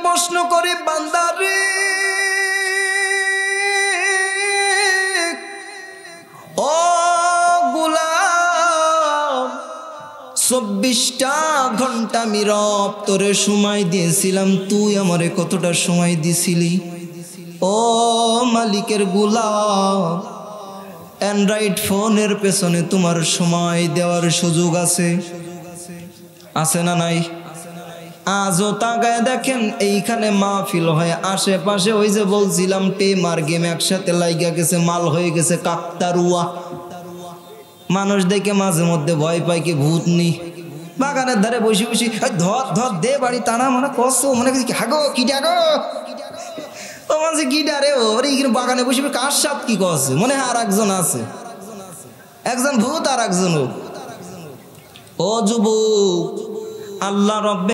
প্রশ্ন করি বান্দারে, ও গোলাম, 24টা ঘন্টা আমি রব তোরে সময় দিয়েছিলাম, তুই আমারে কতটা সময় দিছিলি? ও মালিকের গোলাম, অ্যান্ড্রয়েড ফোনের পেছনে তোমার সময় দেওয়ার সুযোগ আছে, আছে না নাই? আজও তাকায় দেখেন এইখানে মাহফিল হয়, আশেপাশে ওই যে বলছিলাম টেম আর গেম একসাথে লাইগা গেছে, মাল হয়ে গেছে কাকতারুয়া। মানুষ দেখে মাঝে মধ্যে ভয় পায় কি ভূত নি, বাগানের ধারে বসে বসে ধর ধর দে বাড়ি টানা মানে কষ্ট মনে করছি হাগো কিটা গো ও মানে কিটা রে, ওরে বাগানে বসে কার সাথ কি করছে মনে হয় আর একজন আছে, একজন ভূত আর একজন। ও যুবক, আল্লাহ রব্বে